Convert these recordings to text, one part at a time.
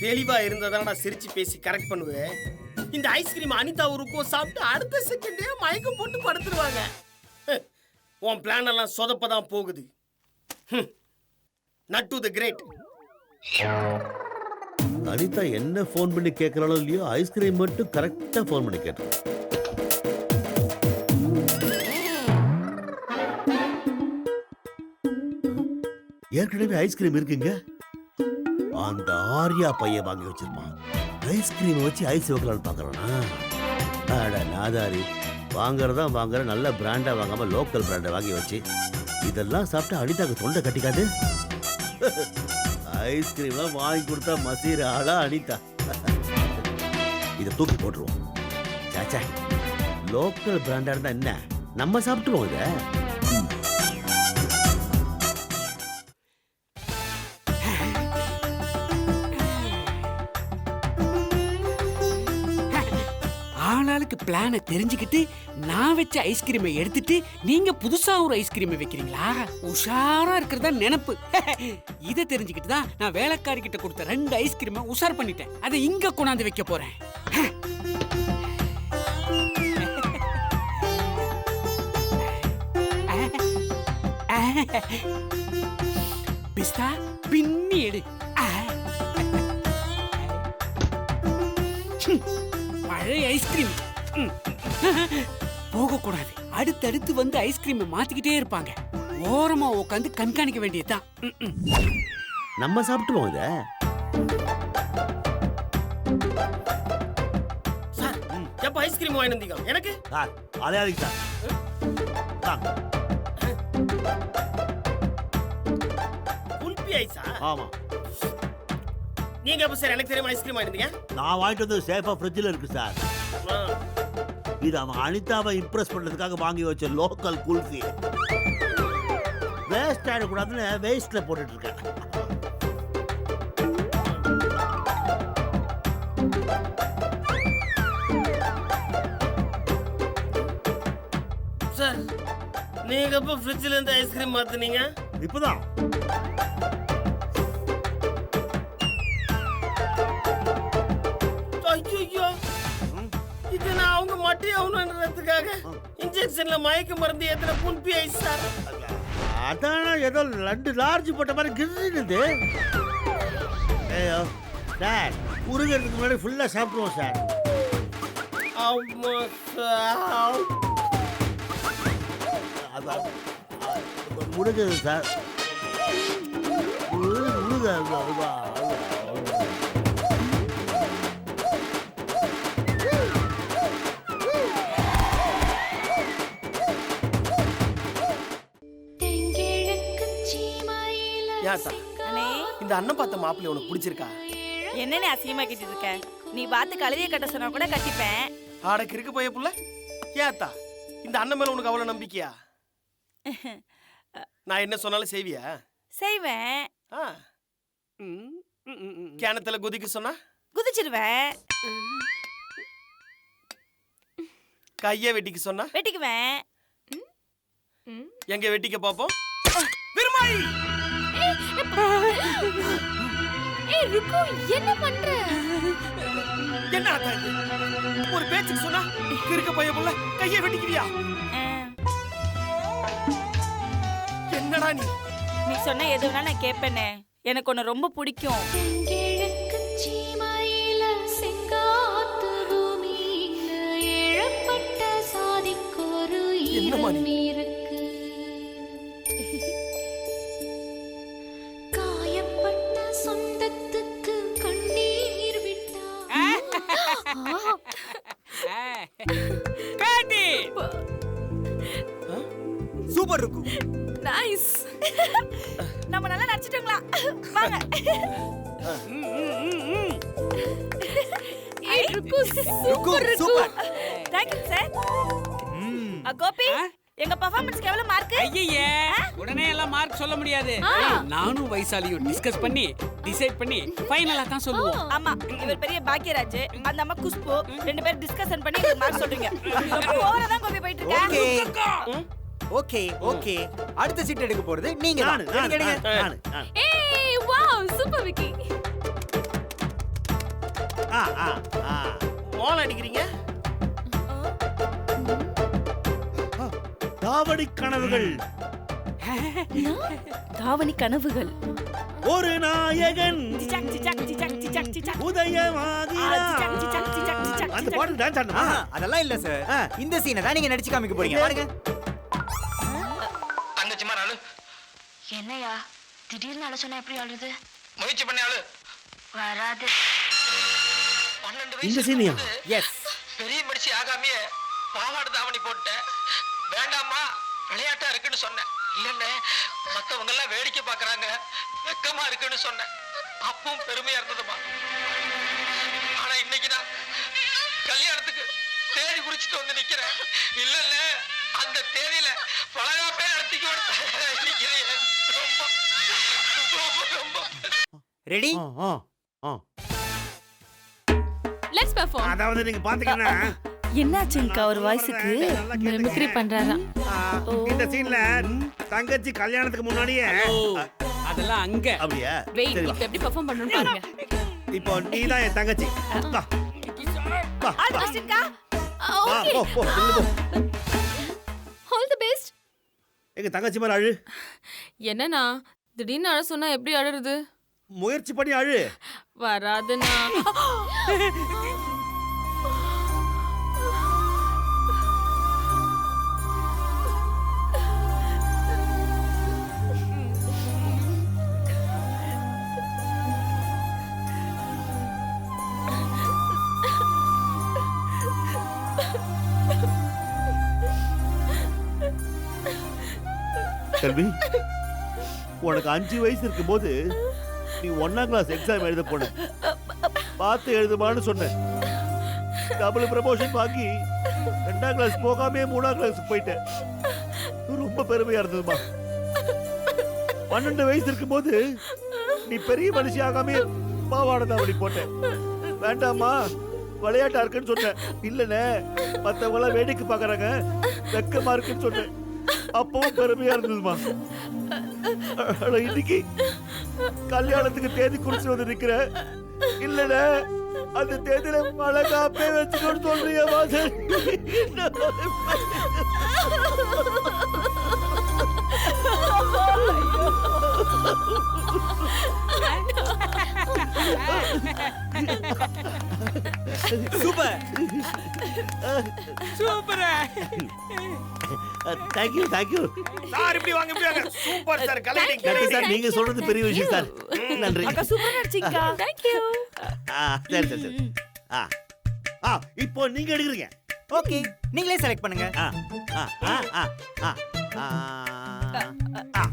தெளிவா இருந்தா சிரிச்சு பேசி கரெக்ட் பண்ணுவேன். இந்த ஐஸ்கிரீம் அனிதா ஊருக்கும் சாப்பிட்டு அடுத்த செகண்டே மயக்கம் போட்டு படுத்துருவாங்க. உன் பிளான் எல்லாம் சொதப்பதான் போகுது. Nut to the great. Anitha என்ன ஃபோன் பண்ணி கேட்கறாளோ இல்லையோ, ஐஸ்கிரீம் மட்டும் கரெக்டா ஃபோன் பண்ணி கேட்டோம். ஏற்கனவே ஐஸ்கிரீம் இருக்குங்க. அந்த ஆர்யா பையன் வாங்கி வச்சிருப்பான். ஐஸ்கிரீம் வச்சு ஐஸ் வைக்கலான்னு பாக்குறானா? நாதாரி வாங்குறதா வாங்குற, நல்ல பிராண்டா வாங்காம லோக்கல் பிராண்டை வாங்கி வச்சு இதெல்லாம் சாப்பிட்டு அனிதாக்கு தொண்டை கட்டிக்காது. ஐஸ்கிரீம்லாம் வாங்கி கொடுத்தா மசீர ஆளா அனிதா. இதை தூக்கி போட்டுருவோம். சாச்சா, லோக்கல் பிராண்டா இருந்தா என்ன, நம்ம சாப்பிட்டுருவோம் இதை. ஆனாளுக்கு பிளானை தெரிஞ்சுக்கிட்டு நான் வச்ச ஐஸ்கிரீமை எடுத்துட்டு நீங்க புதுசா ஒரு ஐஸ்கிரீமை வைக்கிறீங்களா? உஷாரா இருக்கிறதா நினைப்பு. இதை தெரிஞ்சுக்கிட்டு தான் நான் வேலைக்காரி கிட்ட கொடுத்த 2 ஐஸ்கிரீமை உஷார் பண்ணிட்டேன். அதை இங்க கொண்டாந்து வைக்க போறேன். பிஸ்தா பின்னி எடு. பழைய ஐஸ்கிரீம் போகக்கூடாது. அடுத்தடுத்து வந்து ஐஸ்கிரீம் மாத்திக்கிட்டே இருப்பாங்க. ஓரமா உட்காந்து கண்காணிக்க வேண்டியதுதான். நம்ம சாப்பிட்டுருவோம் இதை. சார், எப்ப ஐஸ்கிரீம் வாங்கி வந்தீங்க? எனக்கு அதே அதுக்கு சார். குல்பி ஐஸா? ஆமா. நீங்க எப்ப சார் எனக்கு தெரியாம ஐஸ்கிரீம் வாங்கி வந்தீங்க? நான் வாங்கிட்டு வந்து சேஃபா ஃப்ரிட்ஜில் இருக்கு சார். இது அவன் அனிதாவை இம்ப்ரெஸ் பண்றதுக்காக வாங்கி வச்ச லோக்கல் குல்ஃபி. வேஸ்ட் ஆயிடக்கூடாதுன்னு வேஸ்ட்ல போட்டுட்டு இருக்கேன். சார், நீங்க எப்ப ஃப்ரிட்ஜ்ல இருந்து ஐஸ்கிரீம் மாத்துனீங்க? இப்பதான். ஐயோ, இது நான் அவங்க மட்டி ஆகணுன்றதுக்காக இன்ஜெக்ஷன்ல மயக்க மருந்து ஏத்துற குல்பி ஐஸ் சார். அதான ஏதோ 2 லார்ஜ் போட்ட மாதிரி கிருது. ஐயோ சார், உருகிறதுக்கு முன்னாடி ஃபுல்லா சாப்பிடுவோம் சார். ஆமா சார். அதான் உருகுது சார். உருகு. இந்த அண்ணன் பார்த்த மாப்பிள்ளை உனக்கு பிடிச்சிருக்கா? என்னன்னு அசிங்கமா கட்டிட்டு இருக்க? நீ பார்த்து கழுவிய கட்ட சொன்னா கூட கட்டிப்பேன். ஆடக்கு இருக்கு பைய புள்ள. ஏத்தா, இந்த அண்ணன் மேல உனக்கு அவ்வளவு நம்பிக்கையா? நான் என்ன சொன்னாலும் செய்வியா? செய்வேன். கிணத்துல குதிக்க சொன்னா குதிச்சிருவேன். கைய வெட்டிக்க சொன்னா வெட்டிக்குவேன். எங்க வெட்டிக்க பாப்போம். பெருமாள், ஏய் ருக்கு, என்ன பண்ற? என்ன ஆத்தா இது? ஒரு பேச்சுக்கு சொன்னா கிறுக்க பைய புள்ள கைய வெட்டிக்குவியா? என்னடா நீ? நீ சொன்ன எது வேணா நான் கேட்பேனே. எனக்கு உன்னை ரொம்ப பிடிக்கும். என்னம்மா நீ? சூப்பர் இருக்கு. நைஸ். நம்ம நல்லா நடிச்சிட்டோங்களா? வாங்க. ஏய் ருக்கு, சூப்பர் ருக்கு. Thank you sir. கோபி, எங்க பெர்ஃபார்மன்ஸ்க்கு எவ்வளவு மார்க்? ஐயே, உடனே எல்லாம் மார்க் சொல்ல முடியாது. நானும் வைசாலியும் டிஸ்கஸ் பண்ணி டிசைட் பண்ணி ஃபைனலா தான் சொல்லுவோம். ஆமா, இவர் பெரிய பாக்கியராஜ், அந்த அம்மா குஷ்பு, 2 பேர் டிஸ்கஷன் பண்ணி மார்க் சொல்றீங்க. ஓவரா தான் கோபி போயிட்டு இருக்க. ஓகே ஓகே, அடுத்த சீட் எடுக்க போறது நீங்க தான். ஏய் வாவ், சூப்பர் விக்கி. ஆ ஆ ஆ மோளம் அடிக்கிறீங்க? தாவடி கனவுகள். தாவணி கனவுகள். ஒரு நாயகன் சிச்சாக் சிச்சாக் சிச்சாக் சிச்சாக் சிச்சாக். உதயமாகிறான். சிச்சாக் சிச்சாக் சிச்சாக் சிச்சாக். அந்த பாட்டுக்கு டான்ஸ் ஆடணுமா? அதெல்லாம் இல்ல சார். இந்த சீனை தான் நீங்க நடிச்சு காமிக்க போறீங்க. பாருங்க. தங்கச்சி மாதிரி ஆளு. என்னையா திடீர்னு அழ சொன்னா எப்படி ஆளுது? முயற்சி பண்ணி ஆளு. வராது. 12 இந்த வயசு சீனியா? எஸ். பெரிய மனுஷி ஆகாமையே பாவாடை தாவணி போட்டேன். வேண்டாமா விளையாட்டா இருக்குன்னு சொன்னேன். இல்லன்னு மத்தவங்க எல்லாம் வேடிக்கை பாக்குறாங்க, வெக்கமா இருக்குன்னு சொன்னேன். அப்பவும் பெருமையா இருந்ததுமா. ஆனா இன்னைக்கு நான் கல்யாணத்துக்கு தேதி குறிச்சிட்டு வந்து நிக்கிறேன். இல்லல்ல அந்த தேதியில பலகாப்பே நடத்திக்கு நிக்கிறேன். ரொம்ப ரொம்ப ரொம்ப ரெடி? ஆ ஆ லெட்ஸ் பெர்ஃபார்ம். அதாவது நீங்க பாத்தீங்கன்னா என்னாச்சுங்கக்கா ஒரு வாய்ஸுக்கு? மிமிக்ரி பண்றாராம். இந்த சீன்ல தங்கச்சி கல்யாணத்துக்கு முன்னாடியே அதெல்லாம் அங்க. அப்படியா? வெயிட், சரி வா. இப்ப எப்படி பெர்ஃபார்ம் பண்ணனும் பாருங்க. இப்போ நீ தான் என் தங்கச்சி. வா. வா, ஆல் வா. பெஸ்ட்க்கா. வா, ஓகே. போ, போ, நில்லு போ. All the best. எங்க தங்கச்சி மாதிரி அழு. என்னண்ணா திடீர்னு அழ சொன்னா எப்படி அழறது? முயற்சி பண்ணி அழு. வராதுண்ணா. செல்வி, உனக்கு 5 வயசு இருக்கும்போது நீ 1ஆம் கிளாஸ் எக்ஸாம் எழுத போன. பார்த்து எழுதுமான்னு சொன்னேன். டபுள் ப்ரமோஷன் வாங்கி 2ஆம் கிளாஸ் போகாமே 3ஆம் கிளாஸுக்கு போயிட்டேன். ரொம்ப பெருமையா இருந்ததுமா. 12 வயசு இருக்கும்போது நீ பெரிய மனுஷி ஆகாமே பாவாடை தாவணி போட்டேன். வேண்டாமா விளையாட்டா இருக்குன்னு சொன்னேன். இல்லனே மத்தவங்க எல்லாம் வேடிக்கை பாக்குறாங்க, வெக்கமா இருக்குன்னு சொன்னேன். அப்பவும் பெருமையா இருந்ததுமா. இன்னைக்கு கல்யாணத்துக்கு தேதி குறிச்சு வந்து நிக்கிற. இல்லனே அந்த தேதியில பலகாப்பே வச்சுக்கணும்னு சொல்றீங்க வாசல். Super. Super. Thank you thank you sir இப்படி வாங்க இப்படி வாங்க. சூப்பர் சார், கலெக்டிங் நன்றி சார். நீங்க சொல்றது பெரிய விஷயம் சார். நன்றி. அக்கா சூப்பரா நடிச்சீங்கக்கா. Thank you. சரி சரி சரி. இப்போ நீங்க எடுக்கிறீங்க. ஓகே. நீங்களே செலக்ட் பண்ணுங்க. ஆ ஆ ஆ ஆ ஆ ஆ.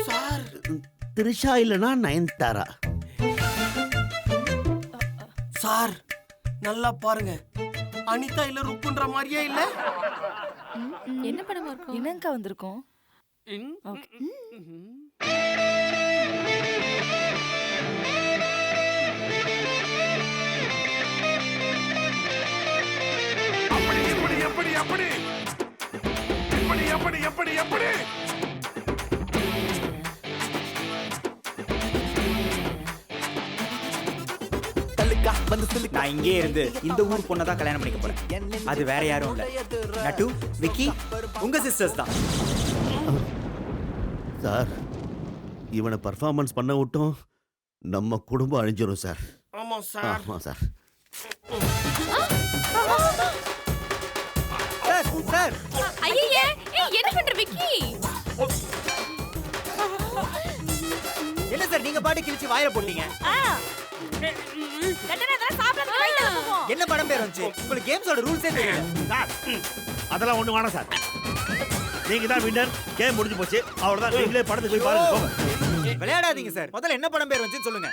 சார். திரிஷா இல்லனா நயன்தாரா. சார் நல்லா பாருங்க. அனிதா இல்ல ருக்குன்ற மாதிரியே இல்ல. என்ன படமா இருக்கும்? என்னங்கக்கா வந்திருக்கோம்? நான் இங்கே இருந்து இந்த ஊர் பொண்ணை தான் கல்யாணம் பண்ணிக்க போறேன். அது வேற யாரும் இல்ல. நட்டு, விக்கி உங்க சிஸ்டர்ஸ் தான். சார், இவனை பர்ஃபார்மன்ஸ் பண்ண விட்டோம் நம்ம குடும்பம் அழிஞ்சிரும் சார். ஆமா சார். ஆமா சார். சார் சார் ஐயே, ஏய் என்ன பண்ற விக்கி? என்ன சார் நீங்க பாட்டு கிழிச்சு வாயில போட்டீங்க? என்ன படம் பேர் வந்துச்சு? உங்களுக்கு கேம்ஸோட ரூல்ஸே தெரியல. சார், அதெல்லாம் ஒண்ணு வேணாம் சார். நீங்க தான் வின்னர். கேம் முடிஞ்சு போச்சு. அவ்வளவுதான். நீங்களே படத்துக்கு போய் பாருங்க. போங்க. விளையாடாதீங்க சார். முதல்ல என்ன படம் பேர் வந்துச்சுன்னு சொல்லுங்க.